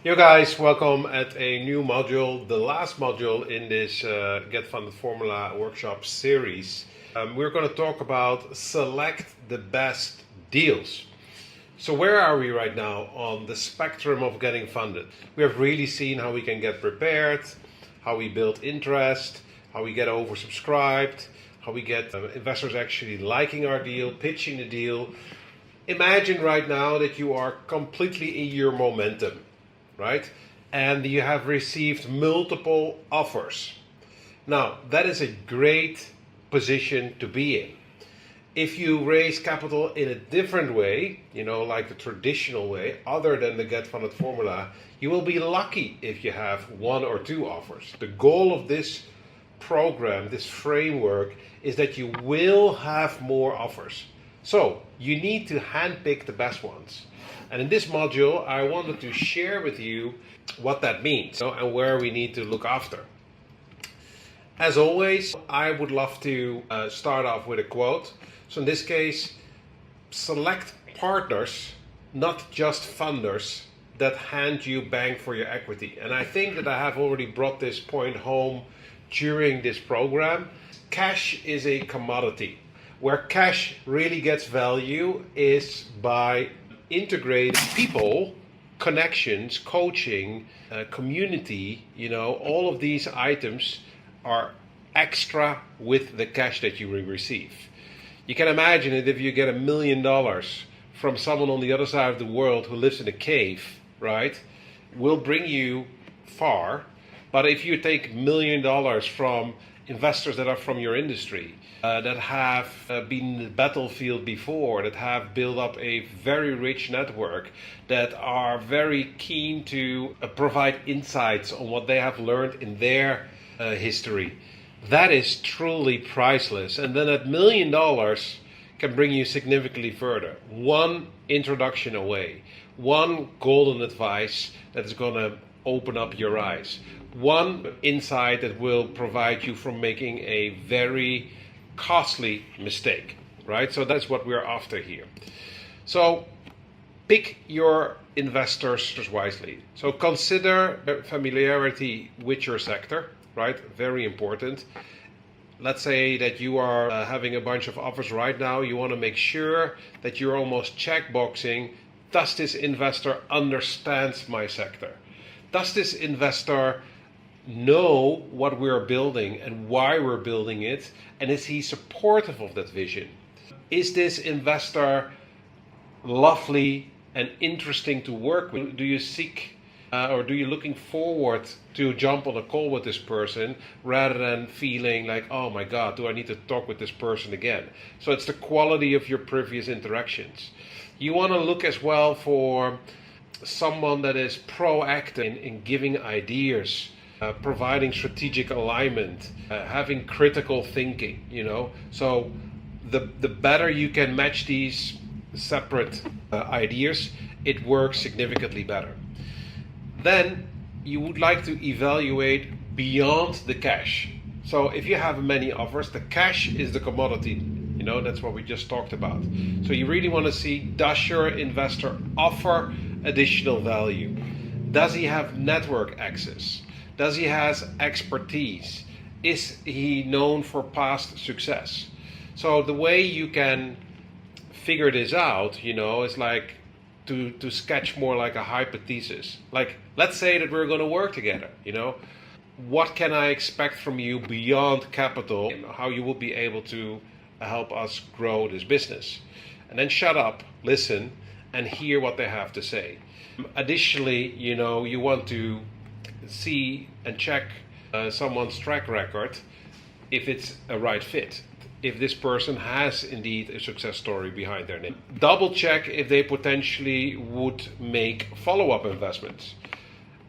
You guys, welcome at a new module, the last module in this Get Funded Formula workshop series. We're going to talk about select the best deals. So where are we right now on the spectrum of getting funded? We have really seen how we can get prepared, how we build interest, how we get oversubscribed, how we get investors actually liking our deal, pitching the deal. Imagine right now that you are completely in your momentum, right? And you have received multiple offers. Now, that is a great position to be in. If you raise capital in a different way, like the traditional way, other than the Get Funded formula, you will be lucky if you have one or two offers. The goal of this program, this framework, is that you will have more offers. So you need to handpick the best ones. And in this module, I wanted to share with you what that means and where we need to look after. As always, I would love to start off with a quote. So in this case, select partners, not just funders, that hand you bang for your equity. And I think that I have already brought this point home during this program. Cash is a commodity. Where cash really gets value is by integrating people, connections, coaching, community, all of these items are extra with the cash that you will receive. You can imagine it if you get $1 million from someone on the other side of the world who lives in a cave, right? Will bring you far. But if you take $1 million from investors that are from your industry, that have been in the battlefield before, that have built up a very rich network, that are very keen to provide insights on what they have learned in their history. That is truly priceless. And then that $1 million can bring you significantly further. One introduction away, one golden advice that is going to open up your eyes. One insight that will provide you from making a very costly mistake, right? So that's what we're after here. So pick your investors wisely. So consider familiarity with your sector, right? Very important. Let's say that you are having a bunch of offers right now. You want to make sure that you're almost checkboxing, does this investor understand my sector? Does this investor know what we're building and why we're building it? And is he supportive of that vision? Is this investor lovely and interesting to work with? Do you seek or do you looking forward to jump on a call with this person rather than feeling like, oh my God, do I need to talk with this person again? So it's the quality of your previous interactions. You want to look as well for someone that is proactive in giving ideas, providing strategic alignment, having critical thinking, So the better you can match these separate ideas, it works significantly better. Then you would like to evaluate beyond the cash. So if you have many offers, the cash is the commodity. That's what we just talked about. So you really want to see, does your investor offer additional value? Does he have network access? Does he has expertise? Is he known for past success? So the way you can figure this out, is like to sketch more like a hypothesis. Like, let's say that we're going to work together, What can I expect from you beyond capital? How you will be able to help us grow this business? And then shut up, listen, and hear what they have to say. Additionally, you want to see and check someone's track record if it's a right fit. If this person has indeed a success story behind their name. Double check if they potentially would make follow-up investments.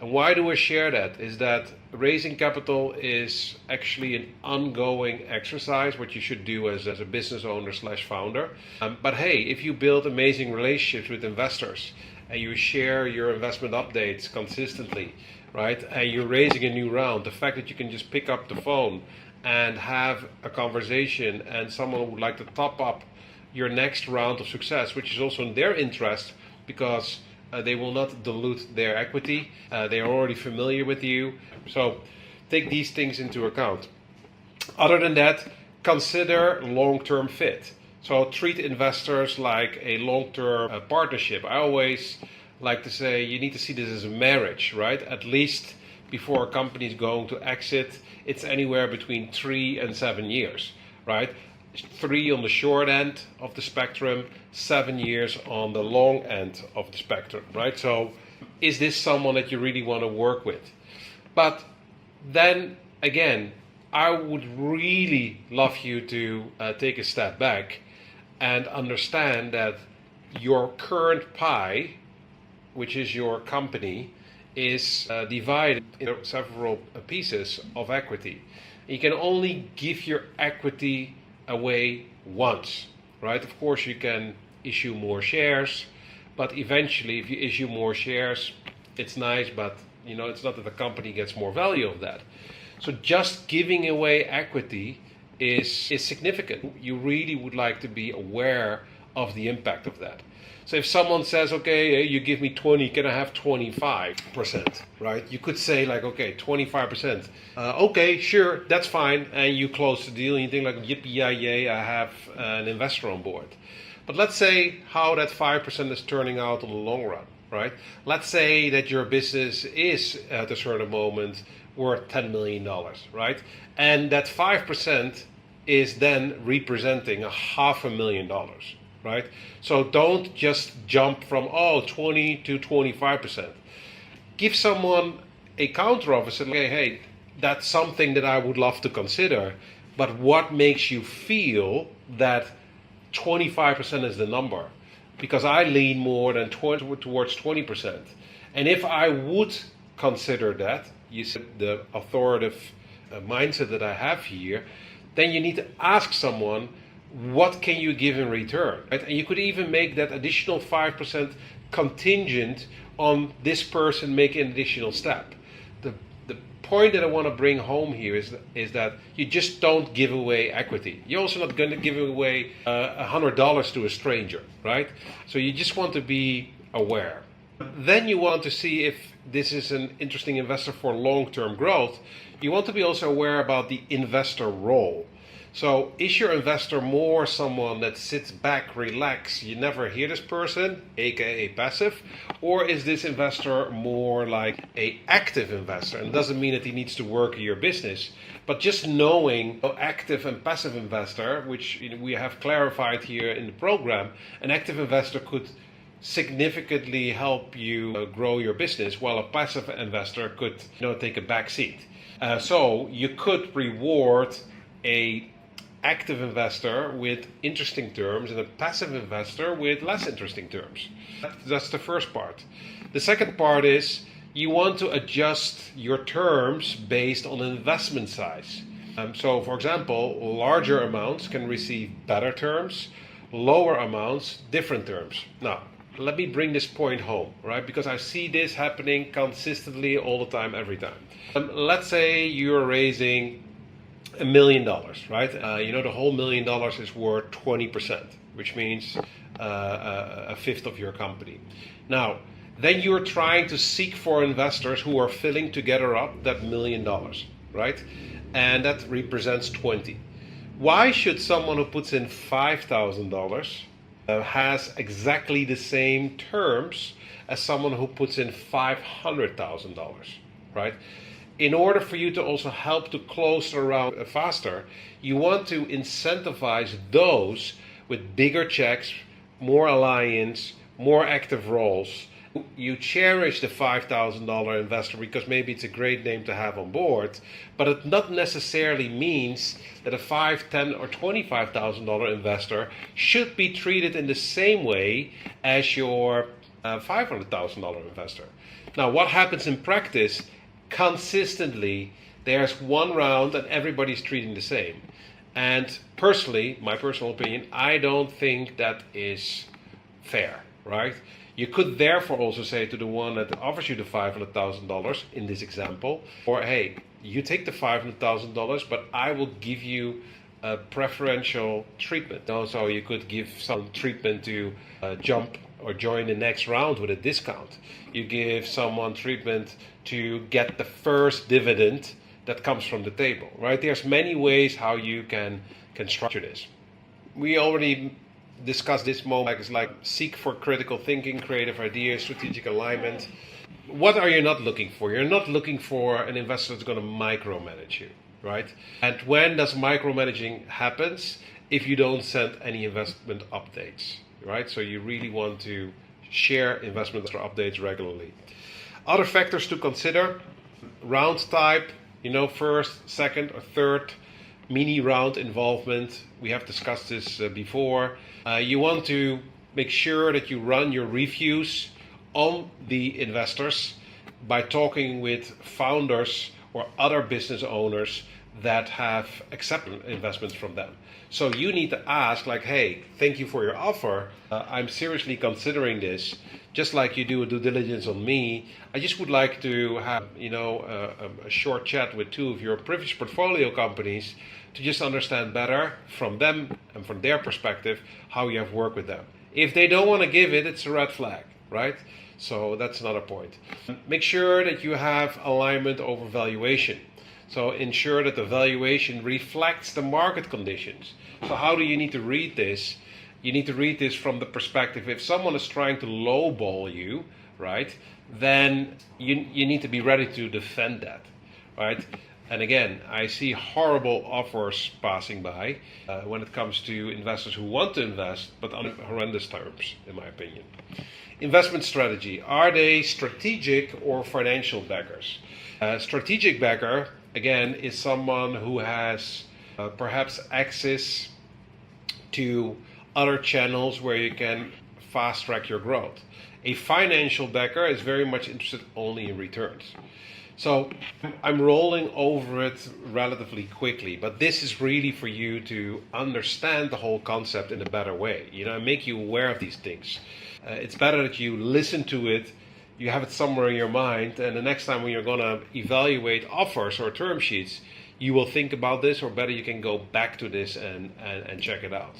And why do I share that? Is that raising capital is actually an ongoing exercise, what you should do as a business owner / founder. But hey, if you build amazing relationships with investors and you share your investment updates consistently, right? And you're raising a new round, the fact that you can just pick up the phone and have a conversation and someone would like to top up your next round of success, which is also in their interest because They will not dilute their equity. They are already familiar with you. So take these things into account. Other than that, consider long-term fit. So treat investors like a long-term partnership. I always like to say you need to see this as a marriage, right? At least before a company is going to exit, it's anywhere between 3 and 7 years, right? 3 on the short end of the spectrum, 7 years on the long end of the spectrum, right? So is this someone that you really want to work with? But then again, I would really love you to take a step back and understand that your current pie, which is your company, is divided into several pieces of equity. You can only give your equity away once, right? Of course, you can issue more shares, but eventually, if you issue more shares, it's nice, but it's not that the company gets more value of that. So just giving away equity is significant. You really would like to be aware of the impact of that. So if someone says, okay, you give me 20, can I have 25%, right? You could say like, okay, 25%. Okay, sure, that's fine. And you close the deal and you think like, yippee-yay, I have an investor on board. But let's say how that 5% is turning out in the long run, right? Let's say that your business is at a certain moment worth $10 million, right? And that 5% is then representing $500,000, right? So don't just jump from 20 to 25%. Give someone a counter offer, say, hey, that's something that I would love to consider, but what makes you feel that 25% is the number? Because I lean more than towards 20%. And if I would consider that, you said the authoritative mindset that I have here, then you need to ask someone, what can you give in return? Right? And you could even make that additional 5% contingent on this person making an additional step. The point that I want to bring home here is that you just don't give away equity. You're also not going to give away $100 to a stranger, right? So you just want to be aware. Then you want to see if this is an interesting investor for long-term growth. You want to be also aware about the investor role. So is your investor more someone that sits back, relax, you never hear this person, aka passive, or is this investor more like an active investor? And it doesn't mean that he needs to work in your business, but just knowing active and passive investor, which we have clarified here in the program, an active investor could significantly help you grow your business, while a passive investor could take a back seat. So you could reward a active investor with interesting terms and a passive investor with less interesting terms. That's the first part. The second part is you want to adjust your terms based on investment size. So for example, larger amounts can receive better terms, lower amounts, different terms. Now, let me bring this point home, right? Because I see this happening consistently all the time, every time. Let's say you're raising $1 million, right? The whole $1 million is worth 20%, which means a fifth of your company. Now, then you're trying to seek for investors who are filling together up that $1 million, right? And that represents 20. Why should someone who puts in $5,000 has exactly the same terms as someone who puts in $500,000, right? In order for you to also help to close around faster, you want to incentivize those with bigger checks, more alliance, more active roles. You cherish the $5,000 investor because maybe it's a great name to have on board, but it not necessarily means that a $5,000, $10,000, or $25,000 investor should be treated in the same way as your $500,000 investor. Now, what happens in practice? Consistently, there's one round and everybody's treating the same. And personally, my personal opinion, I don't think that is fair, right? You could therefore also say to the one that offers you the $500,000 in this example, or hey, you take the $500,000, but I will give you a preferential treatment. Also, you could give some treatment to jump or join the next round with a discount. You give someone treatment to get the first dividend that comes from the table, right? There's many ways how you can structure this. We already discussed this moment. It's like seek for critical thinking, creative ideas, strategic alignment. What are you not looking for? You're not looking for an investor that's going to micromanage you, right? And when does micromanaging happens? If you don't send any investment updates, right? So you really want to share investment updates regularly. Other factors to consider: round type, first, second, or third mini round involvement. We have discussed this before. You want to make sure that you run your reviews on the investors by talking with founders or other business owners that have accepted investments from them. So you need to ask, like, hey, thank you for your offer. I'm seriously considering this. Just like you do a due diligence on me, I just would like to have, a short chat with two of your previous portfolio companies to just understand better from them and from their perspective how you have worked with them. If they don't want to give it, it's a red flag, right? So that's another point. Make sure that you have alignment over valuation. So ensure that the valuation reflects the market conditions. So how do you need to read this? You need to read this from the perspective, if someone is trying to lowball you, right, then you need to be ready to defend that, right? And again, I see horrible offers passing by when it comes to investors who want to invest, but on horrendous terms, in my opinion. Investment strategy. Are they strategic or financial backers? Strategic backer, again, is someone who has perhaps access to other channels where you can fast track your growth. A financial backer is very much interested only in returns. So I'm rolling over it relatively quickly, but this is really for you to understand the whole concept in a better way, make you aware of these things. It's better that you listen to it, you have it somewhere in your mind, and the next time when you're going to evaluate offers or term sheets, you will think about this, or better, you can go back to this and check it out.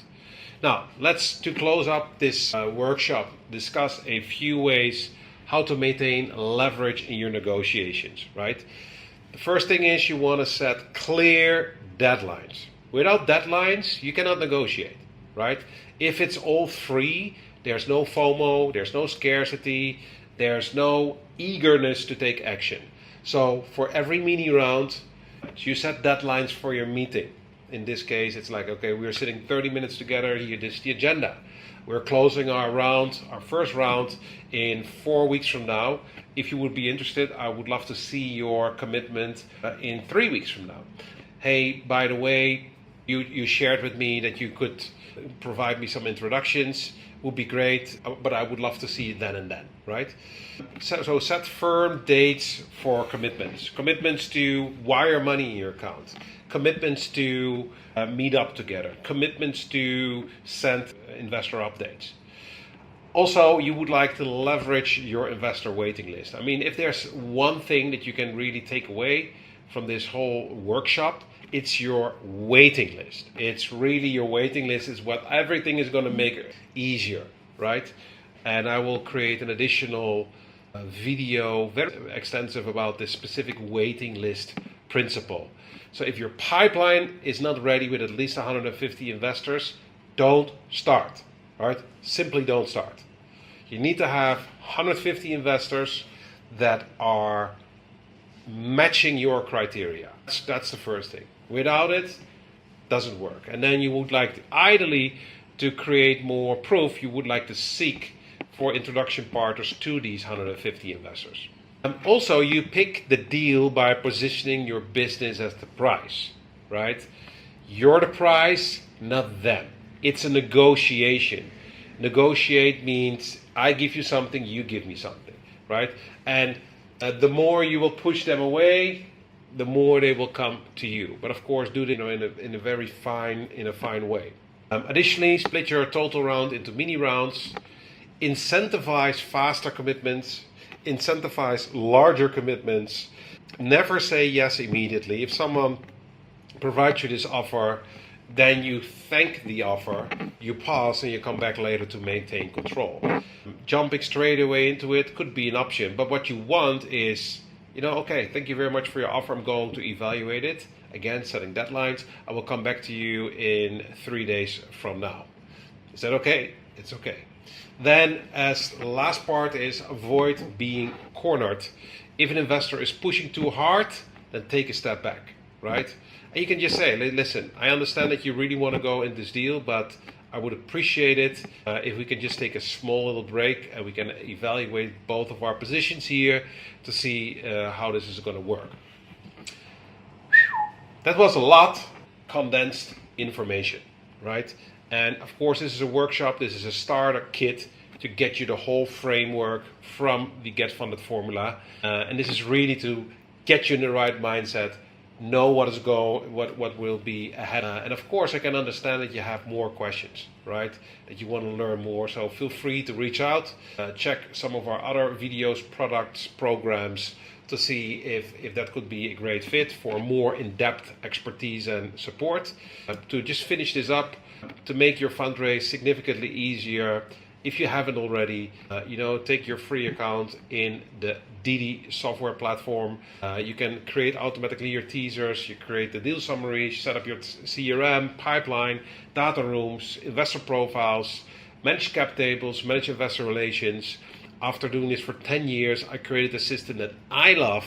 Now, let's, to close up this workshop, discuss a few ways how to maintain leverage in your negotiations, right? The first thing is you want to set clear deadlines. Without deadlines, you cannot negotiate, right? If it's all free, there's no FOMO, there's no scarcity, there's no eagerness to take action. So for every mini round, you set deadlines for your meeting. In this case, it's like, okay, we're sitting 30 minutes together, here is the agenda. We're closing our first round in 4 weeks from now. If you would be interested, I would love to see your commitment in 3 weeks from now. Hey, by the way, you shared with me that you could provide me some introductions. Would be great, but I would love to see it then and then, right? So set firm dates for commitments. Commitments to wire money in your account. Commitments to meet up together. Commitments to send investor updates. Also, you would like to leverage your investor waiting list. I mean, if there's one thing that you can really take away from this whole workshop, it's your waiting list. It's really your waiting list is what everything is going to make easier, right? And I will create an additional video, very extensive, about this specific waiting list principle. So if your pipeline is not ready with at least 150 investors, don't start, all right? Simply don't start. You need to have 150 investors that are matching your criteria. That's the first thing. Without it, doesn't work. And then you would like to, ideally, to create more proof, you would like to seek for introduction partners to these 150 investors. And also, you pick the deal by positioning your business as the price, right? You're the price, not them. It's a negotiation. Negotiate means I give you something, you give me something, right? And the more you will push them away, the more they will come to you. But of course, do it in a fine way. Additionally, split your total round into mini rounds. Incentivize faster commitments. Incentivize larger commitments. Never say yes immediately. If someone provides you this offer, Then you thank the offer, you pause, and you come back later to maintain control. Jumping straight away into it could be an option, but what you want is, okay, thank you very much for your offer. I'm going to evaluate it. Again, setting deadlines. I will come back to you in 3 days from now. Is that okay? It's okay. Then, as the last part is avoid being cornered. If an investor is pushing too hard, then take a step back, right? And you can just say, listen, I understand that you really want to go in this deal, but I would appreciate it if we can just take a small little break and we can evaluate both of our positions here to see how this is going to work. That was a lot condensed information, right? And of course, this is a workshop, this is a starter kit to get you the whole framework from the Get Funded formula. And this is really to get you in the right mindset, know what will be ahead. And of course, I can understand that you have more questions, right? That you want to learn more. So feel free to reach out, check some of our other videos, products, programs, to see if that could be a great fit for more in-depth expertise and support. To just finish this up, to make your fundraise significantly easier, if you haven't already, take your free account in the Didi software platform. You can create automatically your teasers, you create the deal summaries, set up your CRM, pipeline, data rooms, investor profiles, manage cap tables, manage investor relations. After doing this for 10 years, I created a system that I love,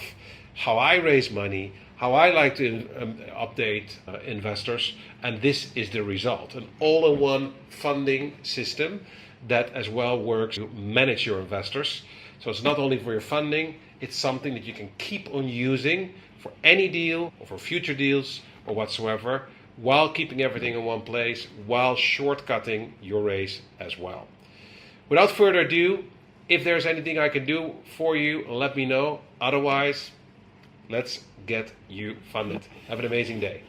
how I raise money, how I like to update investors, and this is the result. An all-in-one funding system that as well works to manage your investors. So it's not only for your funding, it's something that you can keep on using for any deal or for future deals or whatsoever, while keeping everything in one place, while shortcutting your raise as well. Without further ado, if there's anything I can do for you, let me know. Otherwise, let's get you funded. Have an amazing day.